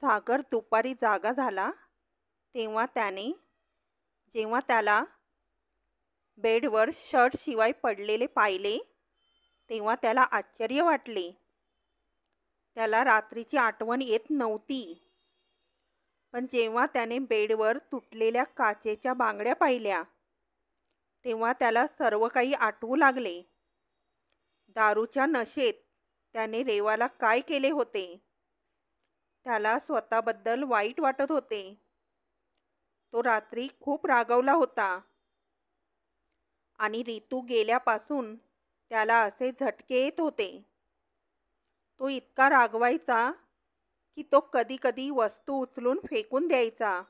सागर दुपारी जागा झाला तेव्हा जेव्हा त्याला बेडवर शर्ट शिवाय पडलेले पाहिले तेव्हा त्याला आश्चर्य वाटले. त्याला रात्रीची आठवण येत नव्हती, पण जेव्हा त्याने बेडवर तुटलेल्या काचेच्या बांगड्या पाहिल्या तेव्हा त्याला सर्व काही आठवू लागले. दारूच्या नशेत त्याने रेवाला काय केले होते. त्याला स्वतःबद्दल वाईट वाटत होते. तो रात्री खूप रागावला होता आणि ऋतू गेल्यापासून त्याला असे झटके येत होते. तो इतका रागवायचा की तो कधी-कधी वस्तू उचलून फेकून द्यायचा,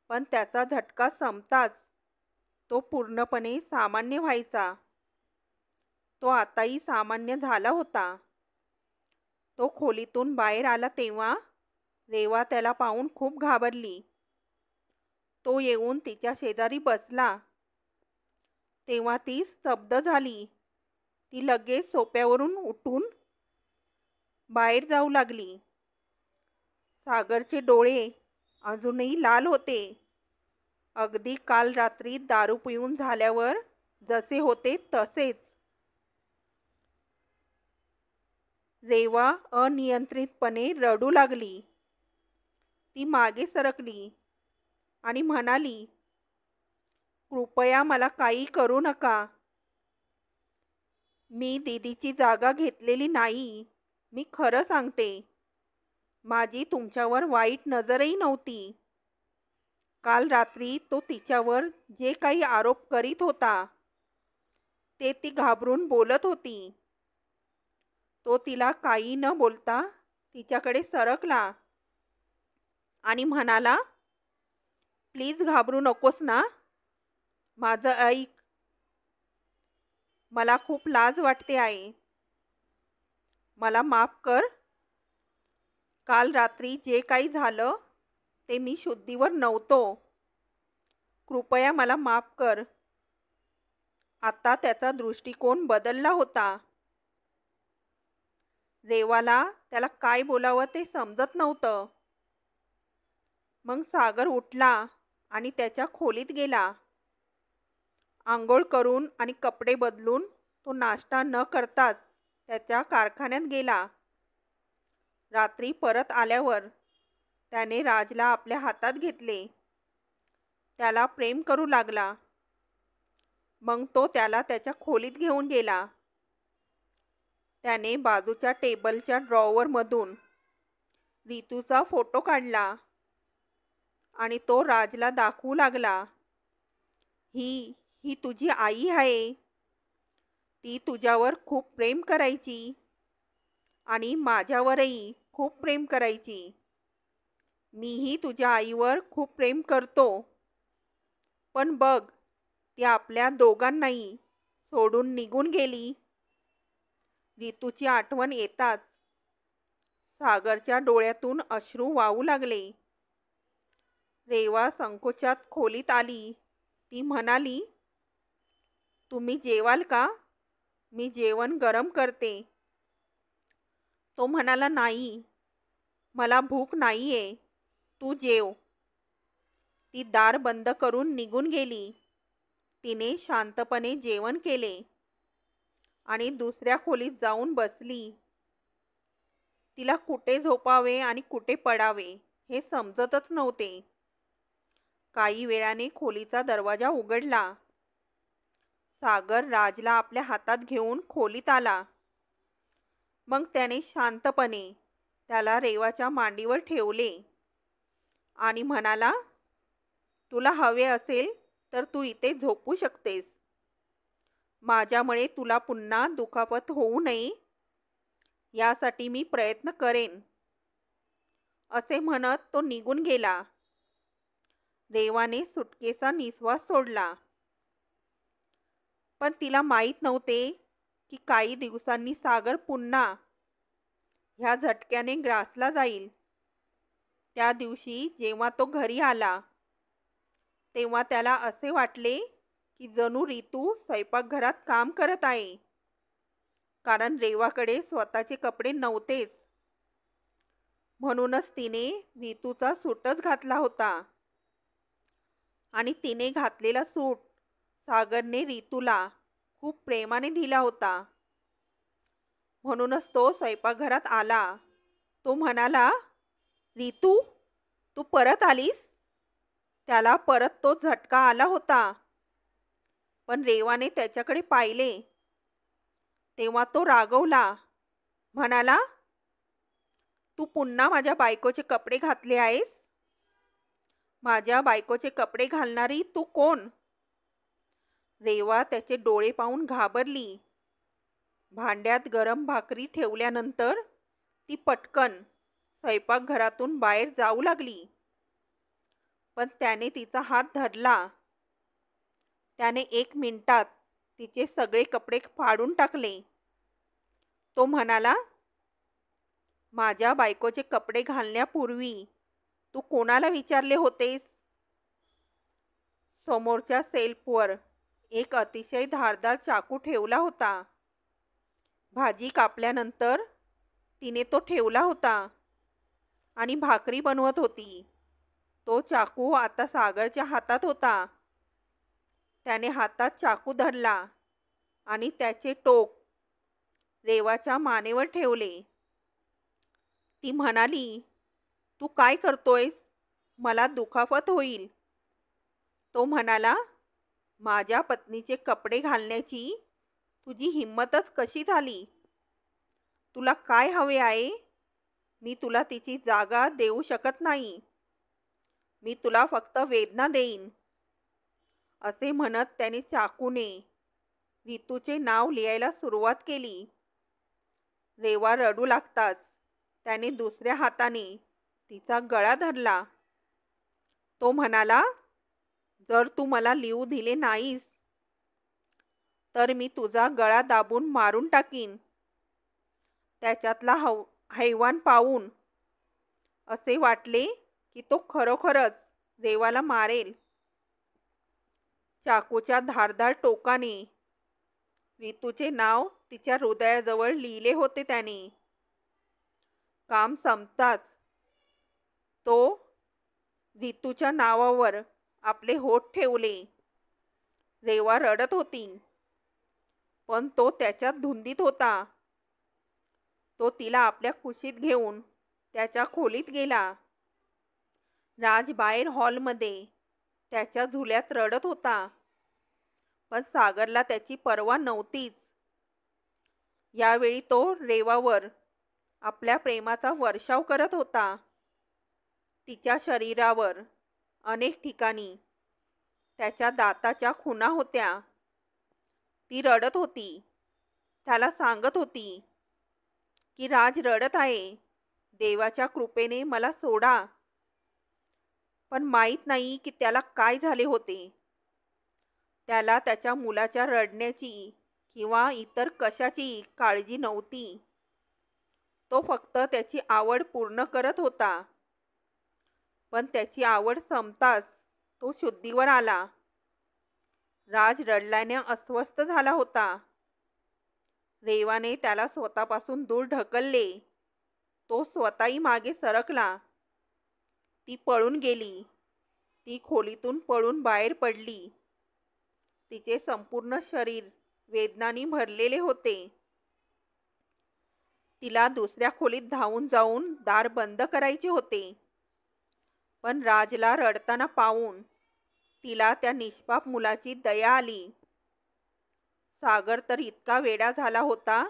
पण त्याचा झटका संपताच तो पूर्णपणे सामान्य व्हायचा. तो आताही सामान्य झाला होता. तो खोलीतून बाहेर आला तेव्हा रेवा त्याला पाहून खूप घाबरली. तो येऊन तिच्या शेजारी बसला तेव्हा ती स्तब्ध झाली. ती लगेच सोफ्यावरून उठून बाहेर जाऊ लागली. सागरचे डोळे अजूनही लाल होते, अगदी काल रात्री दारू पिऊन झाल्यावर जसे होते तसेच. रेवा अनियंत्रितपणे रडू लागली. ती मागे सरकली आणि म्हणाली, कृपया मला काही करू नका. मी दीदीची जागा घेतलेली नाही. मी खरं सांगते, माझी तुमच्यावर वाईट नजरही नव्हती. काल रात्री तो तिच्यावर जे काही आरोप करीत होता ते ती घाबरून बोलत होती. तो तिला काही न बोलता तिच्याकडे सरकला आणि म्हणाला, प्लीज घाबरू नकोस ना, माझं ऐक. मला खूप लाज वाटते आहे. मला माफ कर. काल रात्री जे काही झालं ते मी शुद्धीवर नव्हतो. कृपया मला माफ कर. आता त्याचा दृष्टिकोन बदलला होता. रेवाला त्याला काय बोलावं ते समजत नव्हतं. मग सागर उठला आणि त्याच्या खोलीत गेला. आंघोळ करून आणि कपडे बदलून तो नाश्ता न करताच त्याच्या कारखान्यात गेला. रात्री परत आल्यावर त्याने राजला आपल्या हातात घेतले. त्याला प्रेम करू लागला. मग तो त्याला त्याच्या खोलीत घेऊन गेला. त्याने बाजूच्या टेबलच्या ड्रॉवरमधून ऋतूचा फोटो काढला आणि तो राजला दाखवू लागला. ही तुझी आई आहे. ती तुझ्यावर खूप प्रेम करायची आणि माझ्यावरही खूप प्रेम करायची. मीही तुझ्या आईवर खूप प्रेम करतो. पण बघ, ती आपल्या दोघांनाही सोडून निघून गेली. ऋतूची आठवण येताच सागरच्या डोळ्यातून अश्रू वाहू लागले. रेवा संकोचात खोलीत आली. ती म्हणाली, तुम्ही जेवाल का? मी जेवण गरम करते. तो म्हणाला, नाही, मला भूक नाहीये, तू जेव. ती दार बंद करून निघून गेली. तिने शांतपणे जेवण केले आणि दुसऱ्या खोलीत जाऊन बसली. तिला कुठे झोपावे आणि कुठे पडावे हे समजतच नव्हते. काही वेळाने खोलीचा दरवाजा उघडला. सागर राजला आपल्या हातात घेऊन खोलीत आला. मग त्याने शांतपणे त्याला रेवाच्या मांडीवर ठेवले आणि म्हणाला, तुला हवे असेल तर तू इथे झोपू शकतेस. माझ्यामुळे तुला पुन्हा दुखापत होऊ नये यासाठी मी प्रयत्न करेन. असे म्हणत तो निघून गेला. रेवाने सुटकेचा निश्वास सोडला. पण तिला माहीत नव्हते की काही दिवसांनी सागर पुन्हा ह्या झटक्याने ग्रासला जाईल. त्या दिवशी जेव्हा तो घरी आला तेव्हा त्याला असे वाटले की जणू ऋतू स्वयंपाकघरात काम करत आहे, कारण रेवाकडे स्वतःचे कपडे नव्हतेच. म्हणूनच तिने ऋतूचा सूटच घातला होता आणि तिने घातलेला सूट सागरने ऋतूला खूप प्रेमाने दिला होता. म्हणूनच तो स्वयंपाकघरात आला. तो म्हणाला, ऋतू, तू परत आलीस. त्याला परत तो झटका आला होता. पण रेवाने त्याच्याकडे पाहिले तेव्हा तो रागवला. म्हणाला, तू पुन्हा माझ्या बायकोचे कपडे घातले आहेस. माझ्या बायकोचे कपडे घालणारी तू कोण? रेवा त्याचे डोळे पाहून घाबरली. भांड्यात गरम भाकरी ठेवल्यानंतर ती पटकन स्वयंपाकघरातून बाहेर जाऊ लागली. पण त्याने तिचा हात धरला. त्याने 1 मिनिटात तिचे सगळे कपडे फाडून टाकले. तो म्हणाला, माझ्या बायकोचे कपडे घालण्यापूर्वी तू कोणाला विचारले होतेस? समोरच्या सेल्फवर एक अतिशय धारदार चाकू ठेवला होता. भाजी कापल्यानंतर तिने तो ठेवला होता आणि भाकरी बनवत होती. तो चाकू आता सागरच्या हातात होता. त्याने हातात चाकू धरला आणि त्याचे टोक रेवाच्या मानेवर ठेवले. ती म्हणाली, तू काय करतोयस? मला दुखापत होईल. तो म्हणाला, माझ्या पत्नीचे कपडे घालण्याची तुझी हिंमतच कशी झाली? तुला काय हवे आहे? मी तुला तिची जागा देऊ शकत नाही. मी तुला फक्त वेदना देईन. असे म्हणत त्याने चाकूने ऋतूचे नाव लिहायला सुरुवात केली. रेवा रडू लागताच त्याने दुसऱ्या हाताने तिचा गळा धरला. तो म्हणाला, जर तू मला लिहू दिले नाहीस तर मी तुझा गळा दाबून मारून टाकीन. त्याच्यातला हैवान पाहून असे वाटले की तो खरोखरच रेवाला मारेल. चाकूच्या धारदार टोकाने ऋतूचे नाव तिच्या हृदयाजवळ लिहिले होते त्याने. काम संपताच तो ऋतूच्या नावावर आपले होठ ठेवले. रेवा रडत होती, पण तो त्याच्यात धुंदीत होता. तो तिला आपल्या कुशीत घेऊन त्याच्या खोलीत गेला. राज बाहेर हॉलमध्ये त्याच्या झुल्यात रडत होता, पण सागरला त्याची पर्वा नव्हतीच. यावेळी तो रेवावर आपल्या प्रेमाचा वर्षाव करत होता. तिच्या शरीरावर अनेक ठिकाणी त्याच्या दाताच्या खुणा होत्या. ती रडत होती. त्याला सांगत होती की राज रडत आहे. देवाच्या कृपेने मला सोडा. पण माहीत नाही की त्याला काय झाले होते. त्याला त्याच्या मुलाच्या रडण्याची किंवा इतर कशाची काळजी नव्हती. तो फक्त त्याची आवड पूर्ण करत होता. पण त्याची आवड संपताच तो शुद्धीवर आला. राज रडल्याने अस्वस्थ झाला होता. रेवाने त्याला स्वतःपासून दूर ढकलले. तो स्वतःही मागे सरकला. ती पळून गेली. ती खोलीतून पळून बाहेर पडली. तिचे संपूर्ण शरीर वेदनांनी भरलेले होते. तिला दुसऱ्या खोलीत धावून जाऊन दार बंद करायचे होते. पण राजला रडताना पाहून तिला त्या निष्पाप मुलाची दया आली. सागर तर इतका वेडा झाला होता.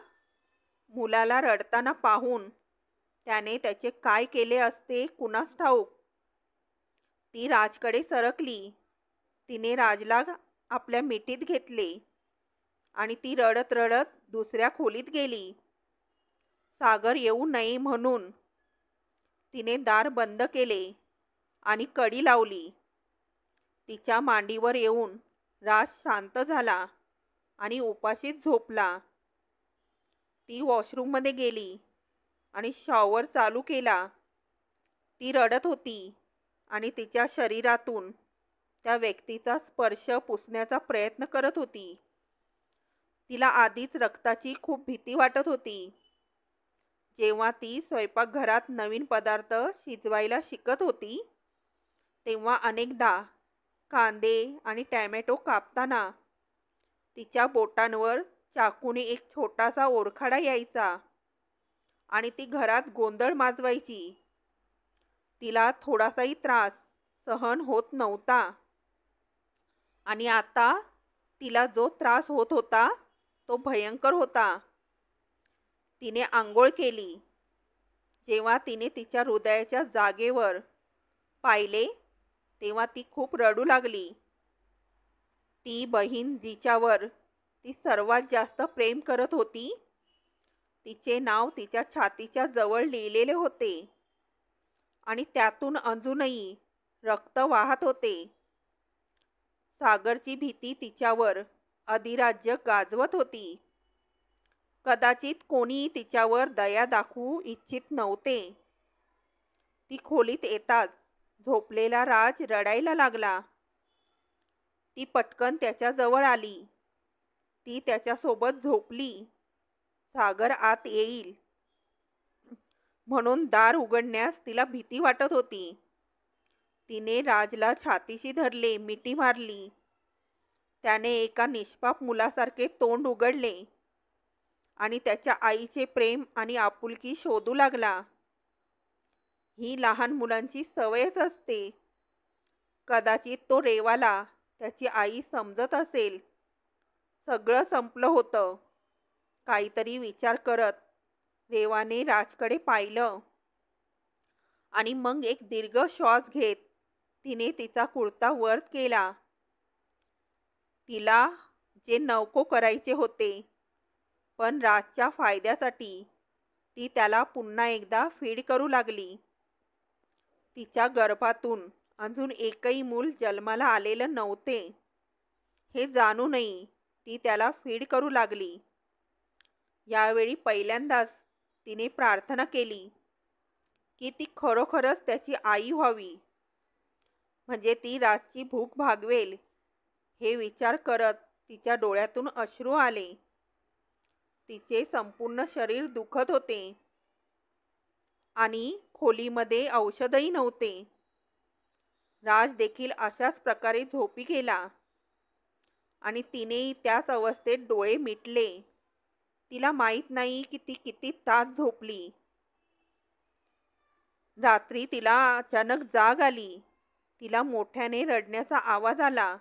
मुलाला रडताना पाहून त्याने त्याचे काय केले असते कुणास ठाऊक. ती राजकडे सरकली. तिने राजला आपल्या मिठीत घेतले आणि ती रडत रडत दुसऱ्या खोलीत गेली. सागर येऊ नये म्हणून तिने दार बंद केले आणि कडी लावली. तिच्या मांडीवर येऊन राज शांत झाला आणि उपाशीच झोपला. ती वॉशरूममध्ये गेली आणि शॉवर चालू केला. ती रडत होती आणि तिच्या शरीरातून त्या व्यक्तीचा स्पर्श पुसण्याचा प्रयत्न करत होती. तिला आधीच रक्ताची खूप भीती वाटत होती. जेव्हा ती स्वयंपाकघरात नवीन पदार्थ शिजवायला शिकत होती तेव्हा अनेकदा कांदे आणि टॅमॅटो कापताना तिच्या बोटांवर चाकूने एक छोटासा ओरखडा यायचा आणि ती घरात गोंधळ माजवायची. तिला थोडासाही त्रास सहन होत नव्हता आणि आता तिला जो त्रास होत होता तो भयंकर होता. तिने आंघोळ केली. जेव्हा तिने तिच्या हृदयाच्या जागेवर पाहिले तेव्हा ती खूप रडू लागली. ती बहीण जिच्यावर ती सर्वात जास्त प्रेम करत होती तिचे नाव तिच्या छातीच्या जवळ लिहिलेले होते आणि त्यातून अजूनही रक्त वाहत होते. सागरची भीती तिच्यावर अधिराज्य गाजवत होती. कदाचित कोणीही तिच्यावर दया दाखवू इच्छित नव्हते. ती खोलीत येताच झोपलेला राज रडायला लागला. ती पटकन त्याच्याजवळ आली. ती त्याच्यासोबत झोपली. सागर आत येईल म्हणून दार उघडण्यास तिला भीती वाटत होती. तिने राजला छातीशी धरले, मिठी मारली. त्याने एका निष्पाप मुलासारखे तोंड उघडले आणि त्याच्या आईचे प्रेम आणि आपुलकी शोधू लागला. ही लहान मुलांची सवयच असते. कदाचित तो रेवाला त्याची आई समजत असेल. सगळं संपलं होतं. काहीतरी विचार करत रेवाने राजकडे पाहिलं आणि मग एक दीर्घ श्वास घेत तिने तिचा कुर्ता वर केला. तिला जे नको करायचे होते पण राजच्या फायद्यासाठी ती त्याला पुन्हा एकदा फीड करू लागली. तिच्या गर्भातून अजून एकही मूल जन्माला आलेलं नव्हते हे जाणूनही ती त्याला फीड करू लागली. यावेळी पहिल्यांदाच तिने प्रार्थना केली की ती खरोखरच त्याची आई व्हावी, म्हणजे ती राजची भूक भागवेल. हे विचार करत तिच्या डोळ्यातून अश्रू आले. तिचे संपूर्ण शरीर दुखत होते आणि खोलीमध्ये औषधही नव्हते. राज देखील अशाच प्रकारे झोपी गेला आणि तिनेही त्याच अवस्थेत डोळे मिटले. तिला माहीत नाही की ती किती तास झोपली. रात्री तिला अचानक जाग आली. तिला मोठ्याने रडण्याचा आवाज आला.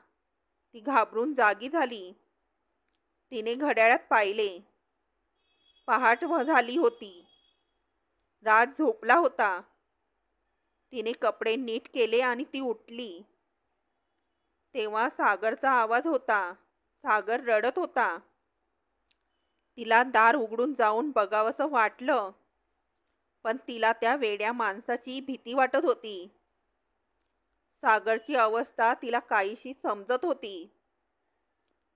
ती घाबरून जागी झाली. तिने घड्याळात पाहिले. पहाट झाली होती. राज झोपला होता. तिने कपडे नीट केले आणि ती उठली. तेव्हा सागरचा आवाज होता. सागर रडत होता. तिला दार उघडून जाऊन बघावंसं वाटलं पण तिला त्या वेड्या माणसाची भीती वाटत होती. सागरची अवस्था तिला काहीशी समजत होती.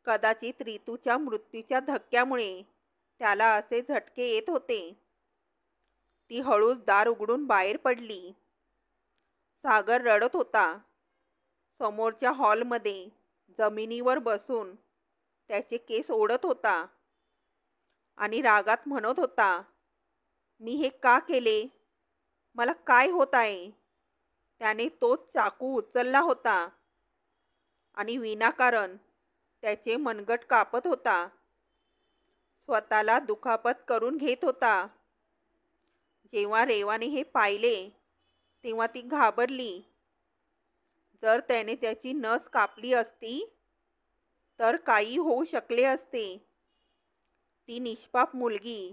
कदाचित ऋतूच्या मृत्यूच्या धक्क्यामुळे त्याला असे झटके येत होते. ती हळूच दार उघडून बाहेर पडली. सागर रडत होता. समोरच्या हॉलमध्ये जमिनीवर बसून त्याचे केस ओढत होता आणि रागात म्हणत होता, मी हे का केले? मला काय होत आहे? त्याने तोच चाकू उचलला होता आणि विनाकारण त्याचे मनगट कापत होता. स्वतःला दुखापत करून घेत होता. जेव्हा रेवाने हे पाहिले तेव्हा ती घाबरली. जर त्याने त्याची नस कापली असती तर काही होऊ शकले असते. ती निष्पाप मुलगी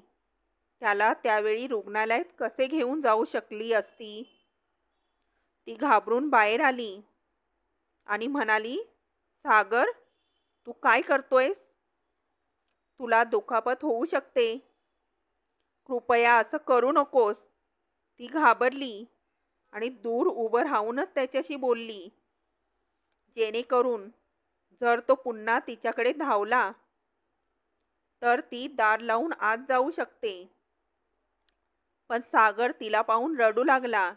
त्याला त्यावेळी रुग्णालयात कसे घेऊन जाऊ शकली असती? ती घाबरून बाहेर आली आणि म्हणाली, सागर, तू काय करतोयस? तुला दुखापत होऊ शकते. कृपया असं करू नकोस. ती घाबरली आणि दूर उभं राहूनच त्याच्याशी बोलली, जेणेकरून जर तो पुन्हा तिच्याकडे धावला तर ती दार लावून आत जाऊ शकते. पण सागर तिला पाहून रडू लागला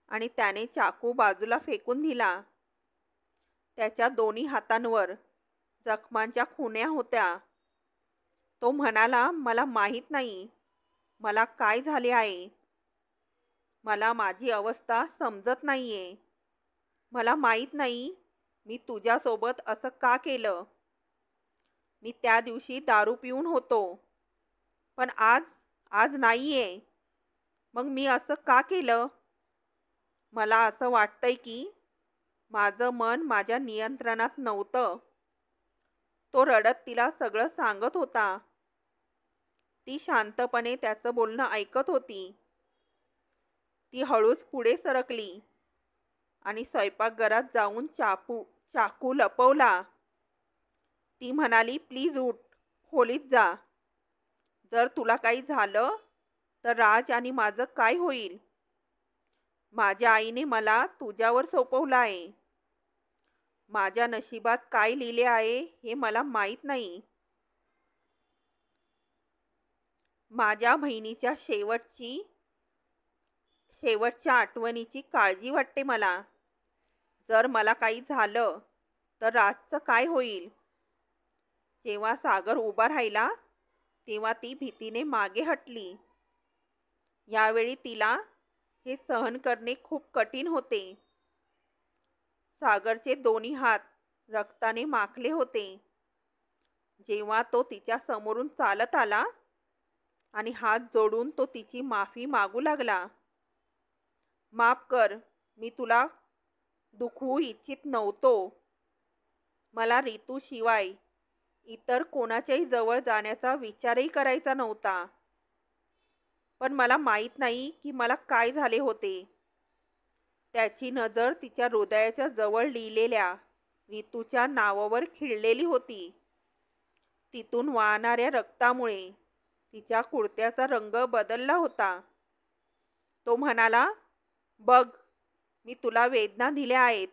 आणि त्याने चाकू बाजूला फेकून दिला. त्याच्या दोन्ही हातांवर जखमांच्या खुणा होत्या. तो म्हणाला, मला माहीत नाही मला काय झाले आहे. मला माझी अवस्था समजत नाहीये. मला माहीत नाही मी तुझ्यासोबत असं का केलं. मी त्या दिवशी दारू पिऊन होतो, पण आज आज नाहीये. मग मी असं का केलं. मला असं वाटतंय की माझं मन माझ्या नियंत्रणात नव्हतं. तो रडत तिला सगळं सांगत होता. ती शांतपणे त्याचं बोलणं ऐकत होती. ती हळूच पुढे सरकली आणि स्वयंपाकघरात जाऊन चाकू लपवला. ती म्हणाली, प्लीज उठ, खोलीत जा. जर तुला काही झालं तर राज आणि माझं काय होईल. माझ्या आईने मला तुझ्यावर सोपवलं आहे. माझ्या नशिबात काय लिहिले आहे हे मला माहीत नाही. माझ्या बहिणीच्या शेवटच्या आठवणीची काळजी वाटते मला. जर मला काही झालं तर राजचं काय होईल. जेव्हा सागर उभा राहिला तेव्हा ती भीतीने मागे हटली. यावेळी तिला हे सहन करणे खूप कठीण होते. सागरचे दोन्ही हात रक्ताने माखले होते. जेव्हा तो तिच्या समोरून चालत आला आणि हात जोडून तो तिची माफी मागू लागला. माफ कर, मी तुला दुखवू इच्छित नव्हतो. मला रितूशिवाय इतर कोणाच्याही जवळ जाण्याचा विचारही करायचा नव्हता. पण मला माहीत नाही की मला काय झाले होते. त्याची नजर तिच्या हृदयाच्या जवळ लिहिलेल्या रितूच्या नावावर खिळलेली होती. तिथून वाहणाऱ्या रक्तामुळे तिच्या कुर्त्याचा रंग बदलला होता. तो म्हणाला, बघ, मी तुला वेदना दिल्या आहेत.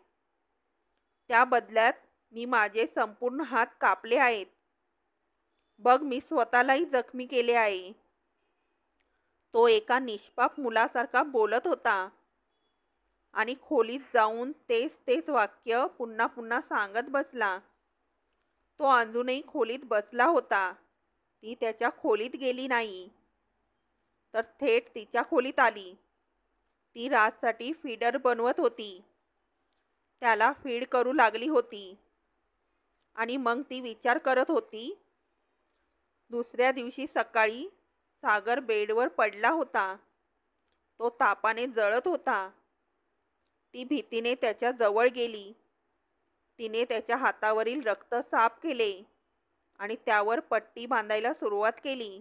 त्या बदल्यात मी माझे संपूर्ण हात कापले आहेत. बघ, मी स्वतःलाही जखमी केले आहे. तो एका निष्पाप मुलासारखा बोलत होता आणि खोलीत जाऊन तेच वाक्य पुन्हा पुन्हा सांगत बसला. तो अजूनही खोलीत बसला होता. ती त्याच्या खोलीत गेली नाही, तर थेट तिच्या खोलीत आली. ती राजसाठी फीडर बनवत होती. त्याला फीड करू लागली होती आणि मग ती विचार करत होती. दुसऱ्या दिवशी सकाळी सागर बेडवर पडला होता. तो तापाने जळत होता. ती भीतीने त्याच्या जवळ गेली. तिने त्याच्या हातावरील रक्त साफ केले आणि त्यावर पट्टी बांधायला सुरुवात केली.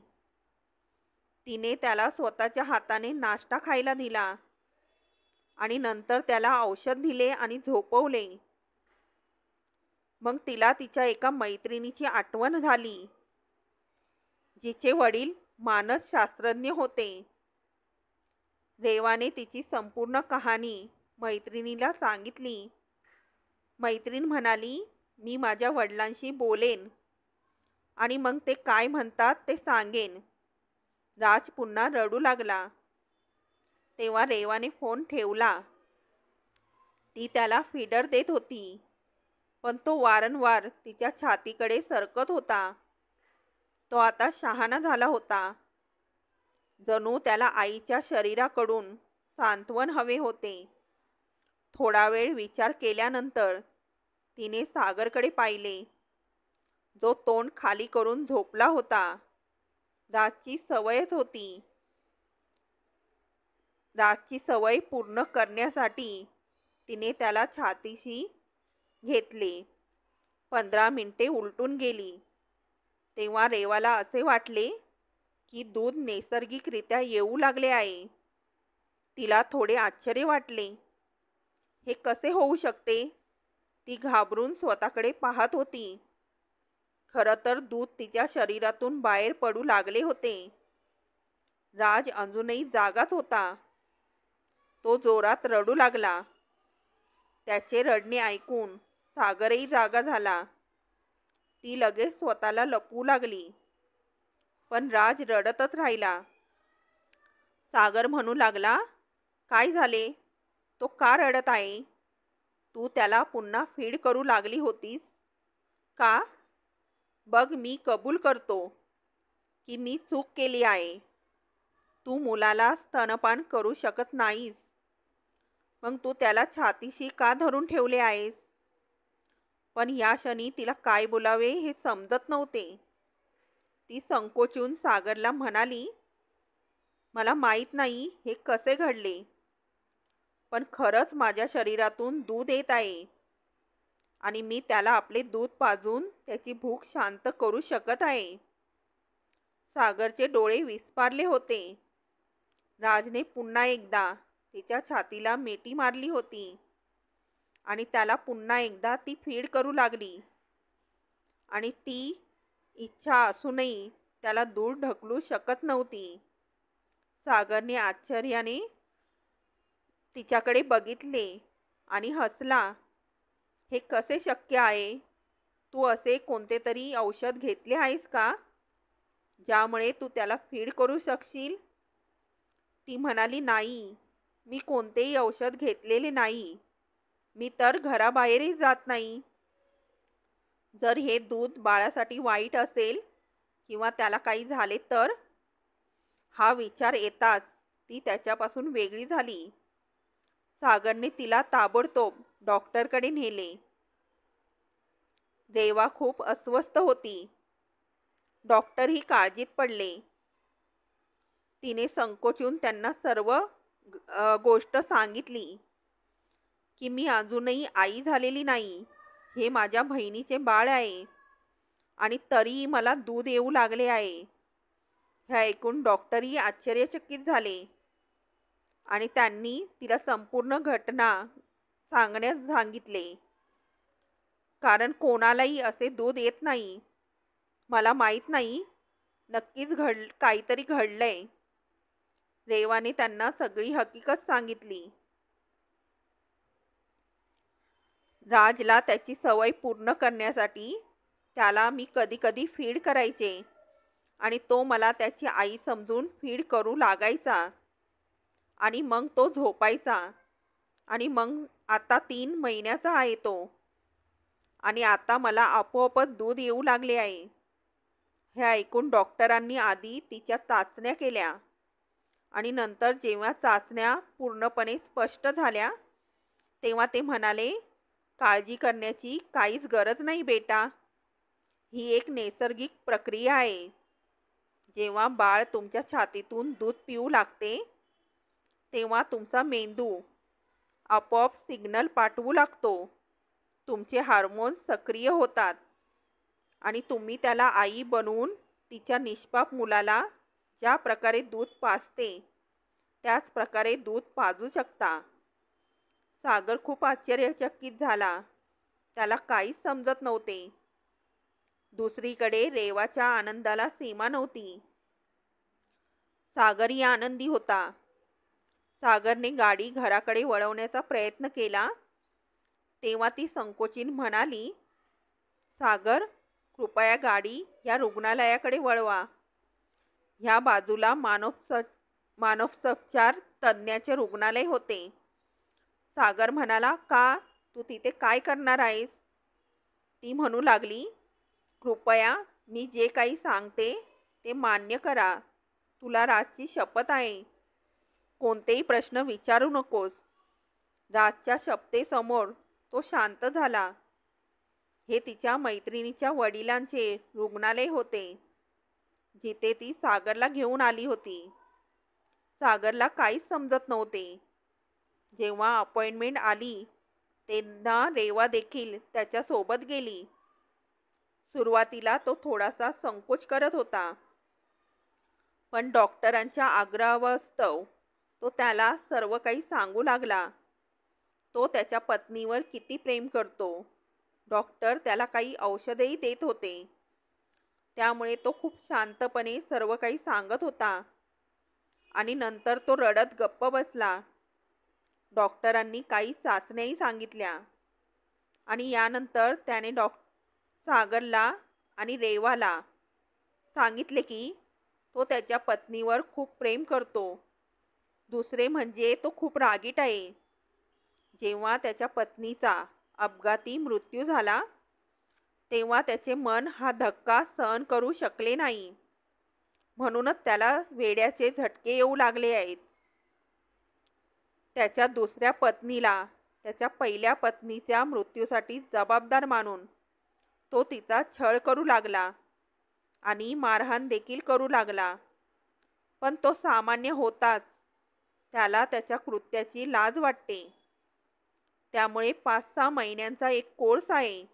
तिने त्याला स्वतःच्या हाताने नाश्ता खायला दिला आणि नंतर त्याला औषध दिले आणि झोपवले. मग तिला तिच्या एका मैत्रिणीची आठवण झाली, जिचे वडील मानसशास्त्रज्ञ होते. रेवाने तिची संपूर्ण कहाणी मैत्रिणीला सांगितली. मैत्रीण म्हणाली, मी माझ्या वडिलांशी बोलेन आणि मग ते काय म्हणतात ते सांगेन. राज पुन्हा रडू लागला. तेव्हा रेवाने फोन ठेवला. ती त्याला फीडर देत होती, पण तो वारंवार तिच्या छातीकडे सरकत होता. तो आता शहाणा झाला होता. जणू त्याला आईच्या शरीराकडून सांत्वन हवे होते. थोडा वेळ विचार केल्यानंतर तिने सागरकडे पाहिले, जो तोंड खाली करून झोपला होता. राजची सवयच होती. राजची सवय पूर्ण करण्यासाठी तिने त्याला छातीशी घेतले. 15 मिनिटे उलटून गेली. तेव्हा रेवाला असे वाटले की दूध नैसर्गिकरित्या येऊ लागले आहे. तिला थोडे आश्चर्य वाटले. हे कसे होऊ शकते. ती घाबरून स्वतःकडे पाहत होती. खरं तर दूध तिच्या शरीरातून बाहेर पडू लागले होते. राज अजूनही जागाच होता. तो जोरात रडू लागला. त्याचे रडणे ऐकून सागरही जागा झाला. ती लगेच स्वतःला लपवू लागली, पण राज रडतच राहिला. सागर म्हणू लागला, काय झाले. तो का रडत आहे. तू त्याला पुन्हा फीड करू लागली होतीस का. बघ, मी कबूल करतो की मी चूक केली आहे. तू मुलाला स्तनपान करू शकत नाहीस, मग तू त्याला छातीशी का धरून ठेवले आहेस? पण या क्षणी तिला काय बोलावे हे समजत नव्हते. ती संकोचून सागरला म्हणाली, मला माहीत नाही हे कसे घडले, पण खरंच माझ्या शरीरातून दूध येत आहे आणि मी त्याला आपले दूध पाजून त्याची भूक शांत करू शकत आहे. सागरचे डोळे विस्फारले होते. राजने पुन्हा एकदा तिच्या छातीला मिठी मारली होती आणि त्याला पुन्हा एकदा ती फीड करू लागली आणि ती इच्छा असूनही त्याला दूर ढकलू शकत नव्हती. सागरने आश्चर्याने तिच्याकडे बघितले आणि हसला. हे कसे शक्य आहे? तू असे कोणते तरी औषध घेतले आहेस का ज्यामुळे तू त्याला फीड करू शकशील? ती म्हणाली, नाही, मी कोणतेही औषध घेतलेले नाही. मी तर घराबाहेरही जात नाही. जर हे दूध बाळासाठी वाईट असेल किंवा त्याला काही झाले तर? हा विचार येताच ती त्याच्यापासून वेगळी झाली. सागरने तिला ताबडतोब डॉक्टरकडे नेले. रेवा खूप अस्वस्थ होती. डॉक्टरही काळजीत पडले. तिने संकोचून त्यांना सर्व गोष्ट सांगितली की मी अजूनही आई झालेली नाही. हे माझ्या बहिणीचे बाळ आहे आणि तरीही मला दूध येऊ लागले आहे. हे ऐकून डॉक्टरही आश्चर्यचकित झाले आणि त्यांनी तिला संपूर्ण घटना सांगण्यास सांगितले. कारण कोणालाही असे दूध येत नाही. मला माहीत नाही, नक्कीच काहीतरी घडलंय. रेवाने त्यांना सगळी हकीकत सांगितली. राजला त्याची सवय पूर्ण करण्यासाठी त्याला मी कधी कधी फीड करायचे आणि तो मला त्याची आई समजून फीड करू लागायचा आणि मग तो झोपायचा आणि मग आता 3 महिन्याचा आहे तो आणि आता मला आपोआपच दूध येऊ लागले आहे. हे ऐकून डॉक्टरांनी आधी तिच्या चाचण्या केल्या आणि नंतर जेव्हा चाचण्या पूर्णपणे स्पष्ट झाल्या तेव्हा ते म्हणाले, काळजी करण्याची काहीच गरज नाही बेटा. ही एक नैसर्गिक प्रक्रिया आहे. जेव्हा बाळ तुमच्या छातीतून दूध पिऊ लागते तेव्हा तुमचा मेंदू आपोआप सिग्नल पाठवू लागतो. तुमचे हार्मोन्स सक्रिय होतात आणि तुम्ही त्याला आई बनवून तिच्या निष्पाप मुलाला ज्या प्रकारे दूध पाजते त्याच प्रकारे दूध पाजू शकता. सागर खूप आश्चर्यचकित झाला. त्याला काहीच समजत नव्हते. दुसरीकडे रेवाच्या आनंदाला सीमा नव्हती. सागरही आनंदी होता. सागरने गाडी घराकडे वळवण्याचा प्रयत्न केला तेव्हा ती संकोचीन म्हणाली, सागर, कृपया गाडी या रुग्णालयाकडे वळवा. ह्या बाजूला मानसोपचार तज्ज्ञाचे रुग्णालय होते. सागर म्हणाला, का? तू तिथे काय करणार आहेस? ती म्हणू लागली, कृपया मी जे काही सांगते ते मान्य करा. तुला राजची शपथ आहे. कोणतेही प्रश्न विचारू नकोस. राजच्या शपथेसमोर तो शांत झाला. हे तिच्या मैत्रिणीच्या वडिलांचे रुग्णालय होते जिथे ती सागरला घेऊन आली होती. सागरला काहीच समजत नव्हते. जेव्हा अपॉइंटमेंट आली तेव्हा रेवा देखील त्याच्यासोबत गेली. सुरुवातीला तो थोडासा संकोच करत होता, पण डॉक्टरांच्या आग्रहास्तव तो त्याला सर्व काही सांगू लागला. तो त्याच्या पत्नीवर किती प्रेम करतो. डॉक्टर त्याला काही औषधेही देत होते. त्यामुळे तो खूप शांतपणे सर्व काही सांगत होता आणि नंतर तो रडत गप्प बसला. डॉक्टरांनी काही चाचण्याही सांगितल्या आणि यानंतर त्याने सागरला आणि रेवाला सांगितले की तो त्याच्या पत्नीवर खूप प्रेम करतो. दुसरे म्हणजे तो खूप रागीट आहे. जेव्हा त्याच्या पत्नीचा अपघाती मृत्यू झाला तेव्हा त्याचे मन हा धक्का सहन करू शकले नाही. म्हणूनच त्याला वेड्याचे झटके येऊ लागले आहेत. त्याच्या दुसऱ्या पत्नीला त्याच्या पहिल्या पत्नीच्या मृत्यूसाठी जबाबदार मानून तो तिचा छळ करू लागला आणि मारहाण देखील करू लागला. पण तो सामान्य होताच त्याला त्याच्या कृत्याची लाज वाटते. त्यामुळे 5-6 महिन्यांचा एक कोर्स आहे.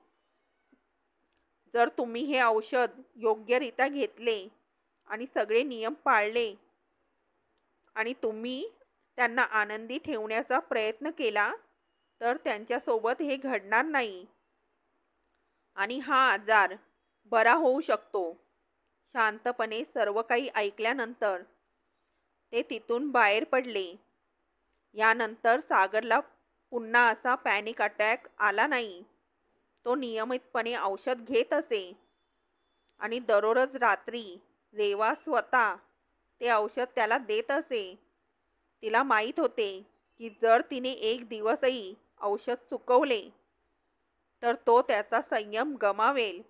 जर तुम्ही हे औषध योग्यरित्या घेतले आणि सगळे नियम पाळले आणि तुम्ही त्यांना आनंदी ठेवण्याचा प्रयत्न केला तर त्यांच्यासोबत हे घडणार नाही आणि हा आजार बरा होऊ शकतो. शांतपणे सर्व काही ऐकल्यानंतर ते तिथून बाहेर पडले. यानंतर सागरला पुन्हा असा पॅनिक अटॅक आला नाही. तो नियमितपणे औषध घेत असे आणि दररोज रात्री रेवा स्वतः ते औषध त्याला देत असे. तिला माहीत होते की जर तिने एक दिवसही औषध चुकवले तर तो त्याचा संयम गमावेल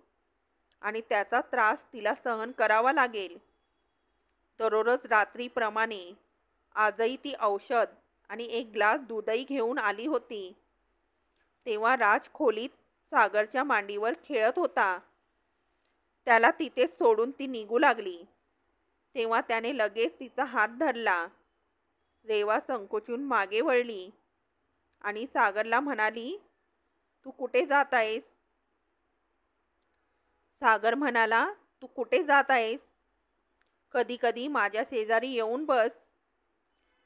आणि त्याचा त्रास तिला सहन करावा लागेल. दररोज रात्रीप्रमाणे आजही ती औषध आणि एक ग्लास दूधही घेऊन आली होती. तेव्हा राज खोलीत सागरच्या मांडीवर खेळत होता. त्याला तिथेच सोडून ती निघू लागली. तेव्हा त्याने लगेच तिचा हात धरला. रेवा संकोचून मागे वळली आणि सागरला म्हणाली, तू कुठे जात आहेस? सागर म्हणाला, तू कुठे जात आहेस? कधी कधी माझ्या शेजारी येऊन बस.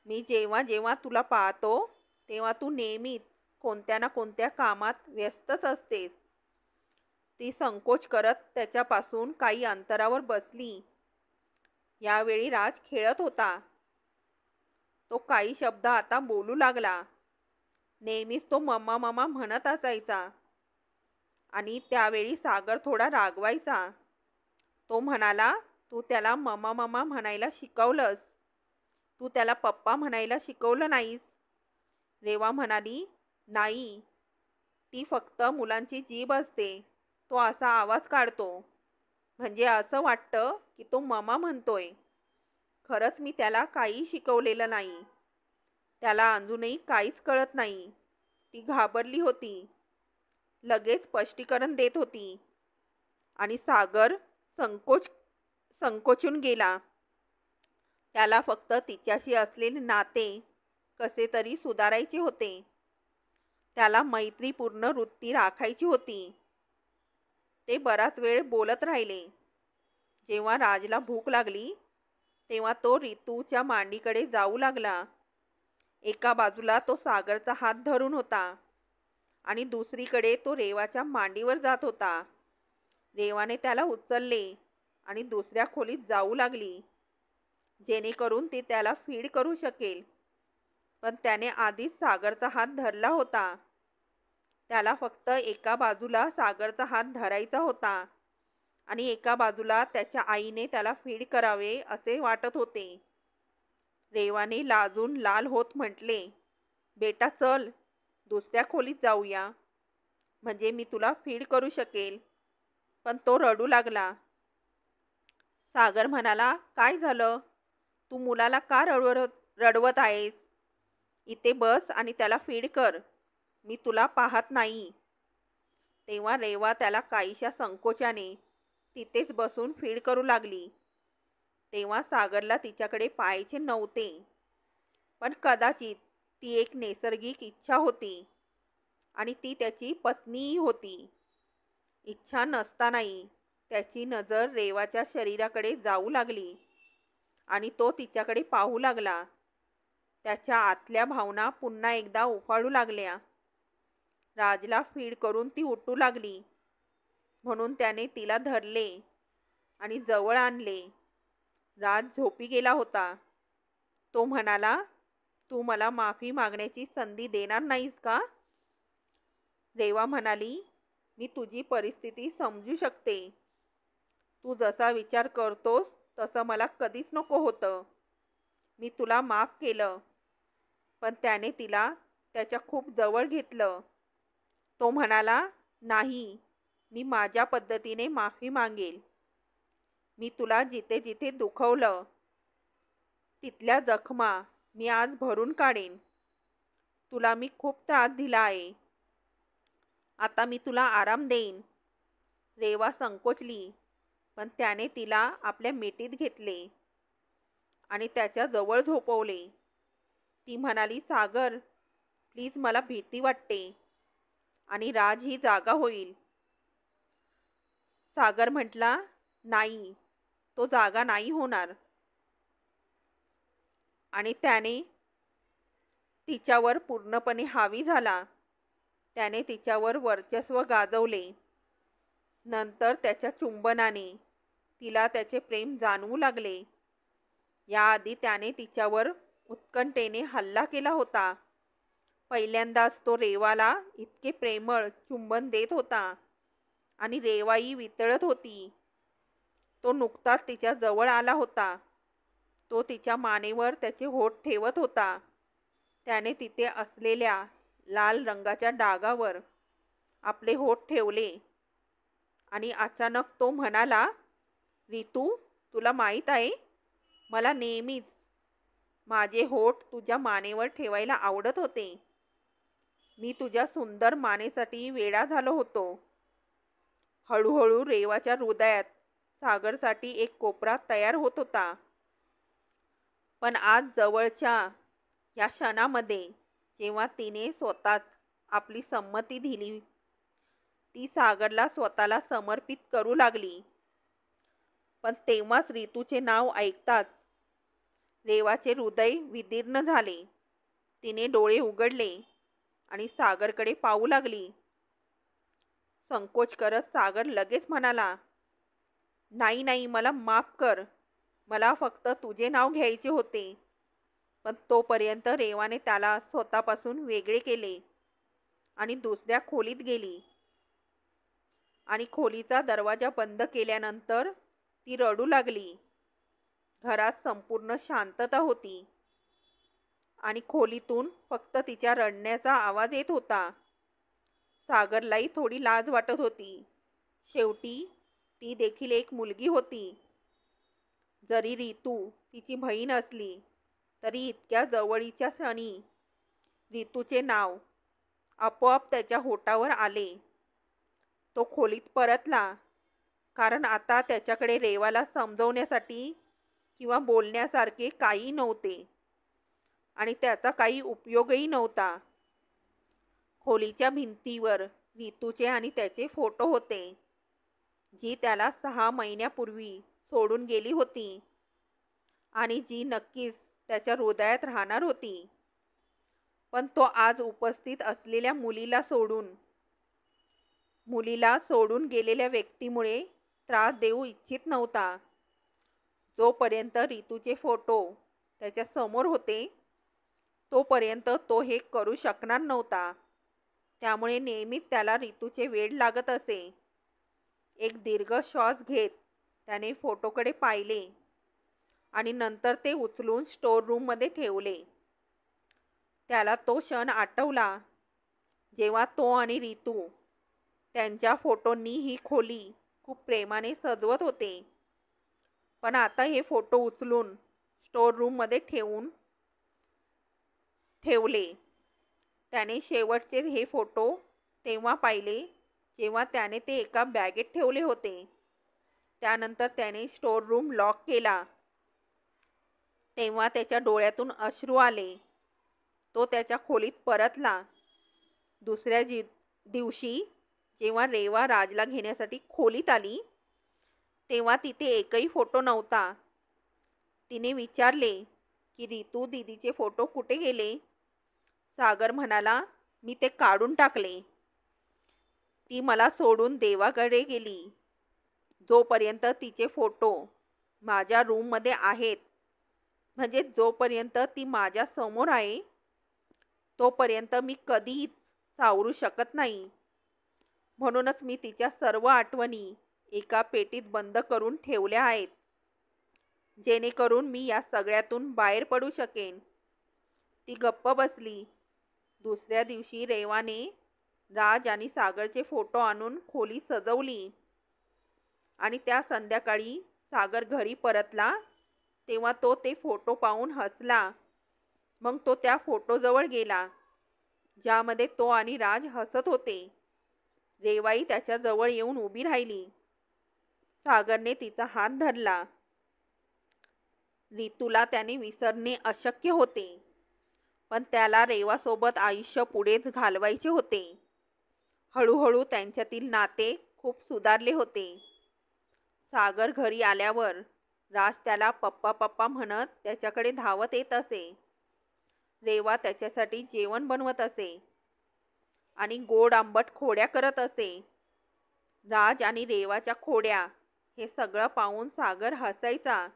मी जेव्हा जेव्हा तुला पाहतो तेव्हा तू नेहमीच कोणत्या ना कोणत्या कामात व्यस्तच असतेस. ती संकोच करत त्याच्यापासून काही अंतरावर बसली. यावेळी राज खेळत होता. तो काही शब्द आता बोलू लागला. नेहमीच तो मम्मा मम्मा म्हणत असायचा आणि त्यावेळी सागर थोडा रागवायचा. तो म्हणाला, तू त्याला मम्मा मम्मा म्हणायला शिकवलंस, तू त्याला पप्पा म्हणायला शिकवलं नाहीस. रेवा म्हणाली, नाही, ती फक्त मुलांची जीभ असते. तो असा आवाज काढतो म्हणजे असं वाटतं की तो मम्मा म्हणतोय. खरंच मी त्याला काही शिकवलेलं नाही. त्याला अजूनही काहीच कळत नाही. ती घाबरली होती. लगेच स्पष्टीकरण देत होती आणि सागर संकोचून गेला. त्याला फक्त तिच्याशी असलेले नाते कसे तरी सुधारायचे होते. त्याला मैत्रीपूर्ण वृत्ती राखायची होती. ते बराच वेळ बोलत राहिले. जेव्हा राजला भूक लागली तेव्हा तो रितूच्या मांडीकडे जाऊ लागला. एका बाजूला तो सागरचा हात धरून होता आणि दुसरीकडे तो रेवाच्या मांडीवर जात होता. रेवाने त्याला उचलले आणि दुसऱ्या खोलीत जाऊ लागली जेणेकरून ती त्याला फीड करू शकेल. पण त्याने आधीच सागरचा हात धरला होता. त्याला फक्त एका बाजूला सागरचा हात धरायचा होता आणि एका बाजूला त्याच्या आईने त्याला फीड करावे असे वाटत होते. रेवाने लाजून लाल होत म्हटले, बेटा चल, दुसऱ्या खोलीत जाऊया, म्हणजे मी तुला फीड करू शकेल. पण तो रडू लागला. सागर म्हणाला, काय झालं? तू मुलाला का रडवत आहेस? इथे बस आणि त्याला फीड कर, मी तुला पाहत नाही. तेव्हा रेवा त्याला काहीशा संकोचाने तिथेच बसून फीड करू लागली. तेव्हा सागरला तिच्याकडे पाहायचे नव्हते, पण कदाचित ती एक नैसर्गिक इच्छा होती आणि ती त्याची पत्नीही होती. इच्छा नसतानाही त्याची नजर रेवाच्या शरीराकडे जाऊ लागली आणि तो तिच्याकडे पाहू लागला. त्याच्या आतल्या भावना पुन्हा एकदा उफाळू लागल्या. राजला फीड करून ती उठू लागली म्हणून त्याने तिला धरले आणि जवळ आणले. राज झोपी गेला होता. तो म्हणाला, तू मला माफी मागण्याची संधी देणार नाहीस का? रेवा म्हणाली, मी तुझी परिस्थिती समजू शकते. तू जसा विचार करतोस तसं मला कधीच नको होतं. मी तुला माफ केलं. पण त्याने तिला त्याच्या खूप जवळ घेतलं. तो म्हणाला, नाही, मी माझ्या पद्धतीने माफी मागेल. मी तुला जिथे जिथे दुखवलं तिथल्या जखमा मी आज भरून काढेन. तुला मी खूप त्रास दिला आहे. आता मी तुला आराम देईन. रेवा संकोचली, पण त्याने तिला आपल्या मिठीत घेतले आणि त्याच्या जवळ झोपवले. ती म्हणाली, सागर प्लीज, मला भीती वाटते आणि राज ही जागा होईल. सागर म्हटला, नाही, तो जागा नाही होणार. आणि त्याने तिच्यावर पूर्णपणे हावी झाला. त्याने तिच्यावर वर्चस्व गाजवले. नंतर त्याच्या चुंबनाने तिला त्याचे प्रेम जाणवू लागले. याआधी त्याने तिच्यावर उत्कंठेने हल्ला केला होता. पहिल्यांदाच तो रेवाला इतके प्रेमळ चुंबन देत होता आणि रेवाई वितळत होती. तो नुकताच तिच्या जवळ आला होता. तो तिच्या मानेवर त्याचे होठ ठेवत होता. त्याने तिथे असलेल्या लाल रंगाच्या डागावर आपले होठ ठेवले आणि अचानक तो म्हणाला, रितू, तुला माहीत आहे, मला नेहमीच माझे होठ तुझ्या मानेवर ठेवायला आवडत होते. मी तुझ्या सुंदर मानेसाठी वेडा झालो होतो. हळूहळू रेवाच्या हृदयात सागरसाठी एक कोपरा तयार होत होता. पण आज जवळच्या या क्षणामध्ये जेव्हा तिने स्वतःच आपली संमती दिली, ती सागरला स्वतःला समर्पित करू लागली. पण तेव्हाच रितूचे नाव ऐकताच रेवाचे हृदय विदीर्ण झाले. तिने डोळे उघडले आणि सागरकडे पाहू लागली. संकोच करत सागर लगेच म्हणाला, नाही नाही, मला माफ कर. मला फक्त तुझे नाव घ्यायचे होते. पण तोपर्यंत रेवाने त्याला स्वतःपासून वेगळे केले आणि दुसऱ्या खोलीत गेली. आणि खोलीचा दरवाजा बंद केल्यानंतर ती रडू लागली. घरात संपूर्ण शांतता होती आणि खोलीतून फक्त तिच्या रडण्याचा आवाज येत होता. सागरलाही थोडी लाज वाटत होती. शेवटी ती देखील एक मुलगी होती. जरी रितू तिची बहीण असली तरी इतक्या जवळीच्या क्षणी रितूचे नाव आपोआप त्याच्या होठावर आले. तो खोलीत परतला, कारण आता त्याच्याकडे रेवाला समजवण्यासाठी किंवा बोलण्यासारखे काही नव्हते आणि त्याचा काही उपयोगही नव्हता. खोलीच्या भिंतीवर रितूचे आणि त्याचे फोटो होते, जी त्याला 6 महिन्यापूर्वी सोडून गेली होती आणि जी नक्कीच त्याच्या हृदयात राहणार होती. पण तो आज उपस्थित असलेल्या मुलीला सोडून गेलेल्या व्यक्तीमुळे त्रास देऊ इच्छित नव्हता. जोपर्यंत रितूचे फोटो त्याच्या समोर होते तोपर्यंत तो हे करू शकणार नव्हता. त्यामुळे नेहमीच त्याला रितूचे वेड लागत असे. एक दीर्घ श्वास घेत त्याने फोटोकडे पाहिले आणि नंतर ते उचलून स्टोर रूममध्ये ठेवले. त्याला तो क्षण आठवला जेव्हा तो आणि रितू त्यांच्या फोटोंनी ही खोली खूप प्रेमाने सजवत होते. पण आता हे फोटो उचलून स्टोर रूममध्ये ठेवले. त्याने शेवटचे हे फोटो तेव्हा पाहिले जेव्हा त्याने ते एका बॅगेत ठेवले होते. त्यानंतर त्याने स्टोर रूम लॉक केला. तेव्हा त्याच्या डोळ्यातून अश्रू आले. तो त्याच्या खोलीत परतला. दुसऱ्या दिवशी जेव्हा रेवा राजला घेण्यासाठी खोलीत आली तेव्हा तिथे एकही फोटो नव्हता. तिने विचारले की रितू दीदीचे फोटो कुठे गेले? सागर म्हणाला, मी ते काढून टाकले. ती मला सोडून देवाकडे गेली. जोपर्यंत तिचे फोटो माझ्या रूममध्ये आहेत, म्हणजे जोपर्यंत ती माझ्या समोर आहे तोपर्यंत मी कधीच सावरू शकत नाही. म्हणूनच मी तिच्या सर्व आठवणी एका पेटीत बंद करून ठेवल्या आहेत, जेणेकरून मी या सगळ्यातून बाहेर पडू शकेन. ती गप्प बसली. दुसऱ्या दिवशी रेवाने राज आणि सागरचे फोटो आणून खोली सजवली आणि त्या संध्याकाळी सागर घरी परतला तेव्हा तो ते फोटो पाहून हसला. मग तो त्या फोटोजवळ गेला ज्यामध्ये तो आणि राज हसत होते. रेवाई त्याच्या जवळ येऊन उभी राहिली. सागरने तिचा हात धरला. रितूला त्याने विसरणे अशक्य होते, पण त्याला रेवासोबत आयुष्य पुढेच घालवायचे होते. हळूहळू त्यांच्यातील नाते खूप सुधारले होते. सागर घरी आल्यावर राज त्याला पप्पा पप्पा म्हणत त्याच्याकडे धावत येत असे. रेवा त्याच्यासाठी जेवण बनवत असे आणि गोड आंबट खोड्या करत असे. राज आणि रेवाच्या खोड्या हे सगळं पाहून सागर हसायचा.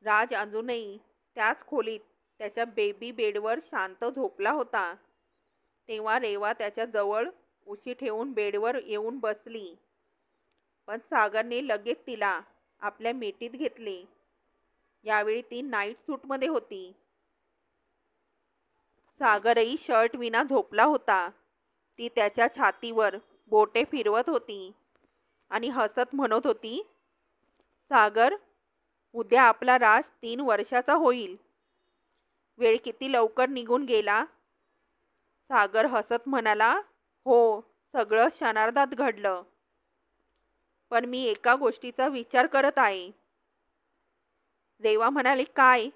राज अजूनही त्याच खोलीत त्याच्या बेबी बेडवर शांत झोपला होता. तेव्हा रेवा त्याच्या जवळ उशी ठेवून बेडवर येऊन बसली. पण सागरने लगेच तिला आपल्या मिठीत घेतले. यावेळी ती नाईट सूटमध्ये होती. सागरही शर्ट विना झोपला होता. ती त्याच्या छातीवर बोटे फिरवत होती आणि हसत म्हणत होती, सागर, उद्या आपला राज 3 वर्षाचा होईल. वेळ किती लवकर निघून गेला. सागर हसत म्हणाला, हो, सगळं क्षणार्धात घडलं. पण मी एका गोष्टीचा विचार करत आहे. रेवा म्हणाली, काय?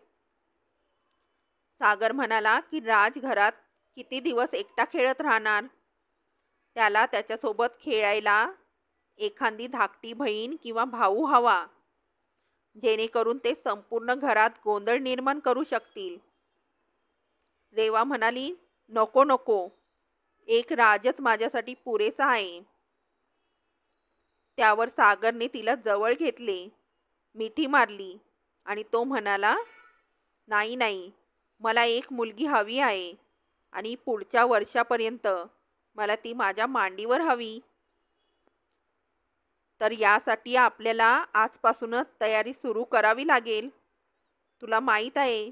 सागर म्हणाला की राज घरात किती दिवस एकटा खेळत राहणार. त्याला त्याच्यासोबत खेळायला एखादी धाकटी बहीण किंवा भाऊ हवा, जेणेकरून ते संपूर्ण घरात गोंधळ निर्माण करू शकतील. रेवा म्हणाली, नको नको, एक राजच माझ्यासाठी पुरेसा आहे. त्यावर सागरने तिला जवळ घेतले, मिठी मारली आणि तो म्हणाला, नाही नाही, मला एक मुलगी हवी आहे आणि पुढच्या वर्षापर्यंत मला ती माझ्या मांडीवर हवी. तर यासाठी आपल्याला आजपासूनच तयारी सुरू करावी लागेल. तुला माहीत आहे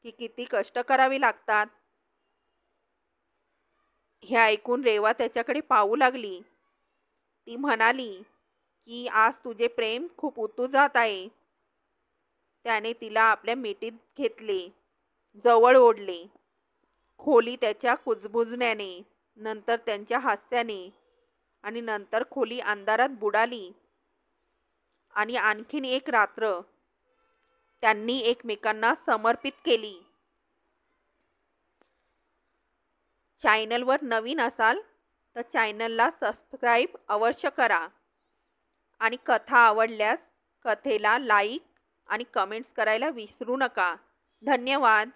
की किती कष्ट करावे लागतात. हे ऐकून रेवा त्याच्याकडे पाहू लागली. ती म्हणाली की आज तुझे प्रेम खूप उतू जात आहे. त्याने तिला आपल्या मिठीत घेतले, जवळ ओढले. खोली त्याच्या कुजबुजण्याने, नंतर त्यांच्या हास्याने आणि नंतर खोली अंधारात बुडाली. आणि आणखीन एक रात्र त्यांनी एकमेकांना समर्पित केली. चॅनलवर नवीन असाल तर चॅनलला सबस्क्राईब अवश्य करा आणि कथा आवडल्यास कथेला लाईक आणि कमेंट्स करायला विसरू नका. धन्यवाद.